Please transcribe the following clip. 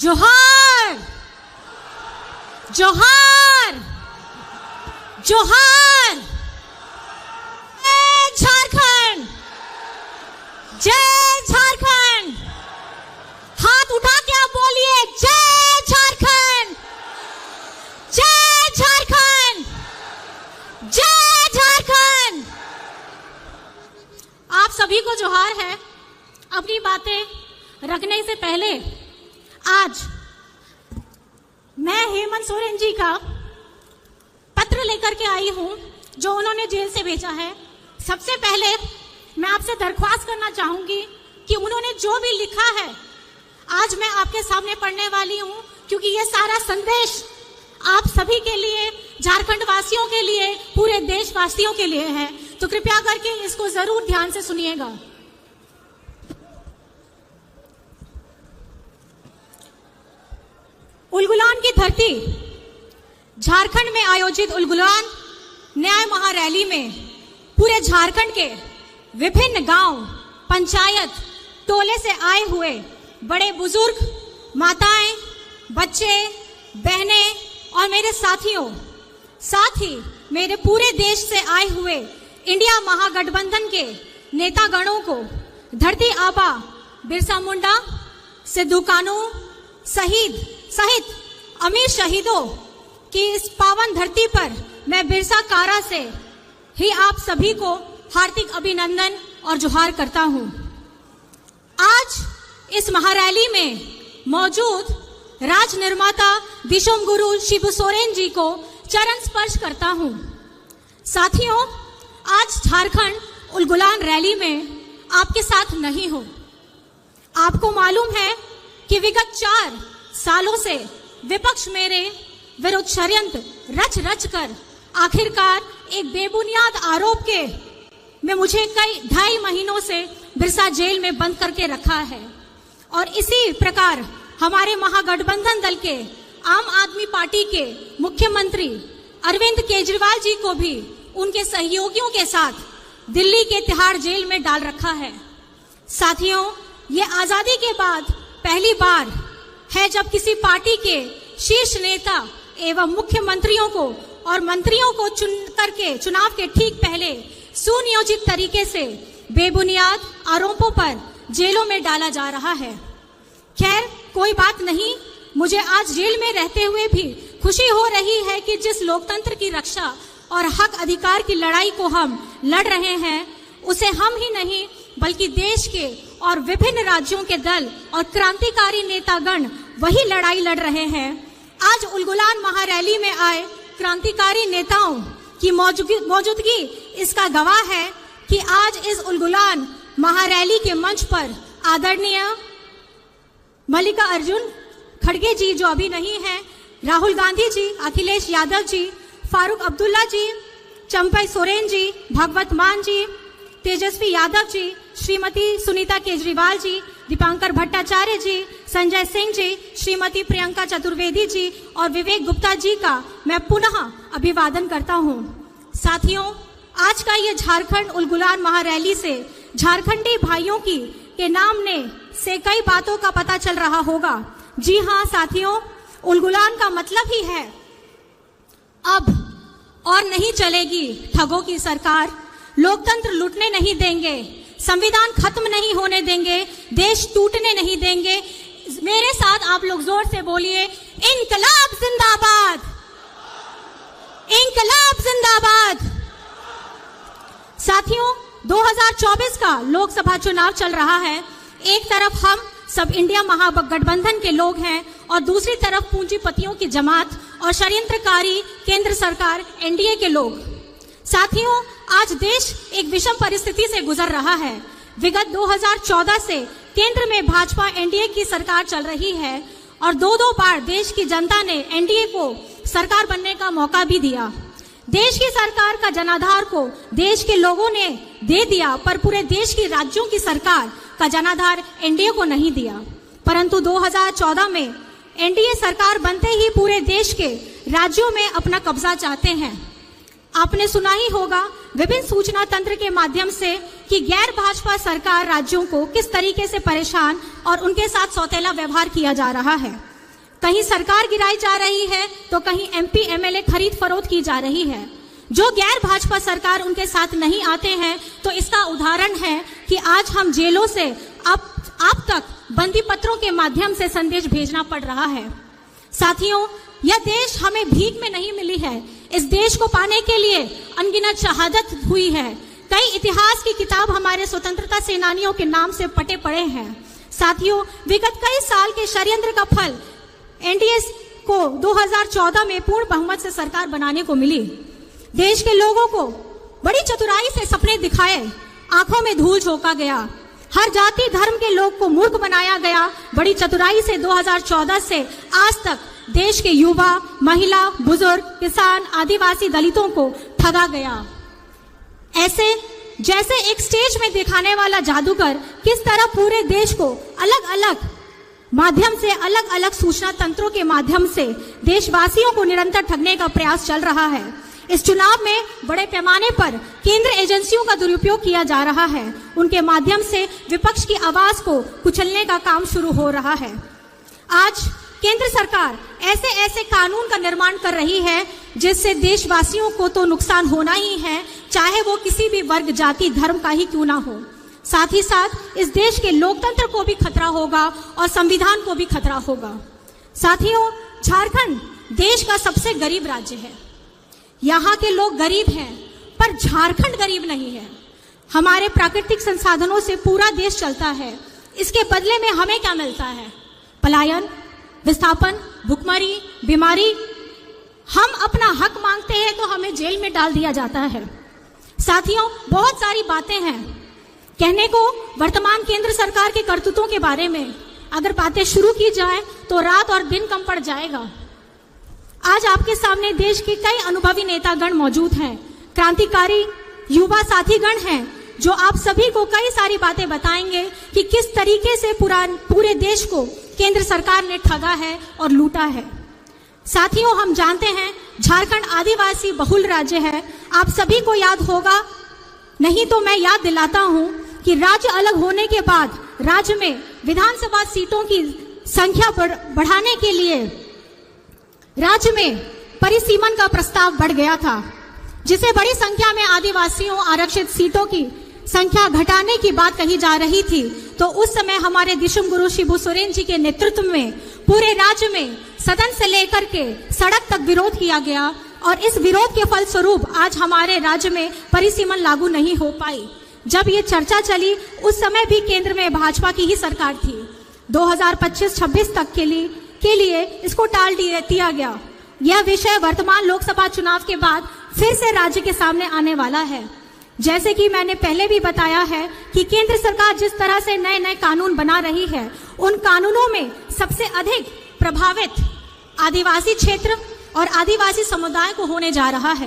जोहार जोहार जोहार, जय झारखंड, जय झारखंड। हाथ उठा के आप बोलिए जय झारखंड, जय झारखंड, जय झारखंड। आप सभी को जोहार है। अपनी बातें रखने से पहले आज मैं हेमंत सोरेन जी का पत्र लेकर के आई हूं जो उन्होंने जेल से भेजा है। सबसे पहले मैं आपसे दरख्वास्त करना चाहूंगी कि उन्होंने जो भी लिखा है आज मैं आपके सामने पढ़ने वाली हूं, क्योंकि ये सारा संदेश आप सभी के लिए, झारखंड वासियों के लिए, पूरे देशवासियों के लिए है। तो कृपया करके इसको जरूर ध्यान से सुनिएगा। उलगुलान की धरती, झारखंड में आयोजित उलगुलान न्याय महारैली में पूरे झारखंड के विभिन्न गांव, पंचायत, टोले से आए हुए बड़े बुजुर्ग, माताएं, बच्चे, बहनें और मेरे साथियों, साथ ही मेरे पूरे देश से आए हुए इंडिया महागठबंधन के नेतागणों को धरती आबा बिरसा मुंडा, सिद्धू कानू सहित अमीर शहीदों की इस पावन धरती पर मैं बिरसा कारा से ही आप सभी को हार्दिक अभिनंदन और जोहार करता हूं। आज इस महारैली में मौजूद राज निर्माता विश्व गुरु शिबू सोरेन जी को चरण स्पर्श करता हूं। साथियों, आज झारखंड उलगुलान रैली में आपके साथ नहीं हूं। आपको मालूम है कि विगत 4 सालों से विपक्ष मेरे विरुद्ध षड्यंत्र रच कर आखिरकार एक बेबुनियाद आरोप के में मुझे कई 2.5 महीनों से बिरसा जेल में बंद करके रखा है। और इसी प्रकार हमारे महागठबंधन दल के आम आदमी पार्टी के मुख्यमंत्री अरविंद केजरीवाल जी को भी उनके सहयोगियों के साथ दिल्ली के तिहाड़ जेल में डाल रखा है। साथियों, ये आजादी के बाद पहली बार है जब किसी पार्टी के शीर्ष नेता एवं मुख्यमंत्रियों को और मंत्रियों को चुनाव के ठीक पहले सुनियोजित तरीके से बेबुनियाद आरोपों पर जेलों में डाला जा रहा है। खैर, कोई बात नहीं, मुझे आज जेल में रहते हुए भी खुशी हो रही है कि जिस लोकतंत्र की रक्षा और हक अधिकार की लड़ाई को हम लड़ रहे हैं, उसे हम ही नहीं बल्कि देश के और विभिन्न राज्यों के दल और क्रांतिकारी नेतागण वही लड़ाई लड़ रहे हैं। आज उलगुलान महारैली में आए क्रांतिकारी नेताओं की मौजूदगी इसका गवाह है कि आज इस उलगुलान महारैली के मंच पर आदरणीय मल्लिकार्जुन खड़गे जी, जो अभी नहीं है, राहुल गांधी जी, अखिलेश यादव जी, फारूक अब्दुल्ला जी, चंपई सोरेन जी, भगवत मान जी, तेजस्वी यादव जी, श्रीमती सुनीता केजरीवाल जी, दीपांकर भट्टाचार्य जी, संजय सिंह जी, श्रीमती प्रियंका चतुर्वेदी जी और विवेक गुप्ता जी का मैं पुनः अभिवादन करता हूं। साथियों, आज का ये झारखंड उलगुलान महारैली से झारखंडी भाइयों के नाम ने से कई बातों का पता चल रहा होगा। जी हाँ साथियों, उलगुलान का मतलब ही है अब और नहीं चलेगी ठगों की सरकार, लोकतंत्र लूटने नहीं देंगे, संविधान खत्म नहीं होने देंगे, देश टूटने नहीं देंगे। मेरे साथ आप लोग जोर से बोलिए, इंकलाब जिंदाबाद, इंकलाब जिंदाबाद। साथियों, 2024 का लोकसभा चुनाव चल रहा है। एक तरफ हम सब इंडिया महागठबंधन के लोग हैं और दूसरी तरफ पूंजीपतियों की जमात और षड्यंत्रकारी केंद्र सरकार एनडीए के लोग। साथियों, आज देश एक विषम परिस्थिति से गुजर रहा है। विगत 2014 से केंद्र में भाजपा एनडीए की सरकार चल रही है और 2 बार देश की जनता ने एनडीए को सरकार बनने का मौका भी दिया। देश की सरकार का जनाधार को देश के लोगों ने दे दिया, पर पूरे देश की राज्यों की सरकार का जनाधार एनडीए को नहीं दिया। परंतु 2014 में एनडीए सरकार बनते ही पूरे देश के राज्यों में अपना कब्जा चाहते हैं। आपने सुना ही होगा विभिन्न सूचना तंत्र के माध्यम से कि गैर भाजपा सरकार राज्यों को किस तरीके से परेशान और उनके साथ सौतेला व्यवहार किया जा रहा है। कहीं सरकार गिराई जा रही है तो कहीं MP MLA खरीद फरोख्त की जा रही है। जो गैर भाजपा सरकार उनके साथ नहीं आते हैं तो इसका उदाहरण है कि आज हम जेलों से आप तक बंदी पत्रों के माध्यम से संदेश भेजना पड़ रहा है। साथियों, यह देश हमें भीख में नहीं मिली है। इस देश को पाने के लिए अनगिनत शहादत हुई है। कई इतिहास की किताब हमारे स्वतंत्रता सेनानियों के नाम से पटे पड़े हैं। साथियों, विगत कई साल के षड्यंत्र का फल NDA को 2014 में पूर्ण बहुमत से सरकार बनाने को मिली। देश के लोगों को बड़ी चतुराई से सपने दिखाए, आंखों में धूल झोंका गया, हर जाति धर्म के लोग को मूर्ख बनाया गया। बड़ी चतुराई से 2014 से आज तक देश के युवा, महिला, बुजुर्ग, किसान, आदिवासी, दलितों को ठगा गया। ऐसे जैसे एक स्टेज में दिखाने वाला जादूगर किस तरह पूरे देश को अलग अलग माध्यम से, अलग अलग सूचना तंत्रों के माध्यम से देशवासियों को निरंतर ठगने का प्रयास चल रहा है। इस चुनाव में बड़े पैमाने पर केंद्र एजेंसियों का दुरुपयोग किया जा रहा है। उनके माध्यम से विपक्ष की आवाज को कुचलने का काम शुरू हो रहा है। आज केंद्र सरकार ऐसे ऐसे कानून का निर्माण कर रही है जिससे देशवासियों को तो नुकसान होना ही है, चाहे वो किसी भी वर्ग, जाति, धर्म का ही क्यों ना हो। साथ ही साथ इस देश के लोकतंत्र को भी खतरा होगा और संविधान को भी खतरा होगा। साथियों, झारखंड देश का सबसे गरीब राज्य है। यहाँ के लोग गरीब हैं, पर झारखंड गरीब नहीं है। हमारे प्राकृतिक संसाधनों से पूरा देश चलता है। इसके बदले में हमें क्या मिलता है? पलायन, विस्थापन, भुखमरी, बीमारी। हम अपना हक मांगते हैं तो हमें जेल में डाल दिया जाता है। साथियों, बहुत सारी बातें हैं कहने को वर्तमान केंद्र सरकार के करतूतों के बारे में। अगर बातें शुरू की जाए तो रात और दिन कम पड़ जाएगा। आज आपके सामने देश के कई अनुभवी नेतागण मौजूद हैं, क्रांतिकारी युवा साथीगण हैं, जो आप सभी को कई सारी बातें बताएंगे कि किस तरीके से पूरे देश को केंद्र सरकार ने ठगा है और लूटा है। साथियों, हम जानते हैं झारखंड आदिवासी बहुल राज्य है। आप सभी को याद होगा, नहीं तो मैं याद दिलाता हूं कि राज्य अलग होने के बाद राज्य में विधानसभा सीटों की संख्या बढ़ाने के लिए राज्य में परिसीमन का प्रस्ताव बढ़ गया था, जिसे बड़ी संख्या में आदिवासियों आरक्षित सीटों की संख्या घटाने की बात कही जा रही थी। तो उस समय हमारे दिशम गुरु शिबू सोरेन जी के नेतृत्व में पूरे राज्य में सदन से लेकर के सड़क तक विरोध किया गया और इस विरोध के फलस्वरूप आज हमारे राज्य में परिसीमन लागू नहीं हो पाई। जब ये चर्चा चली उस समय भी केंद्र में भाजपा की ही सरकार थी। 2025-26 तक के लिए इसको टाल दिया गया। यह विषय वर्तमान लोकसभा चुनाव के बाद फिर से राज्य के सामने आने वाला है। जैसे कि मैंने पहले भी बताया है कि केंद्र सरकार जिस तरह से नए नए कानून बना रही है, उन कानूनों में सबसे अधिक प्रभावित आदिवासी क्षेत्र और आदिवासी समुदाय को होने जा रहा है।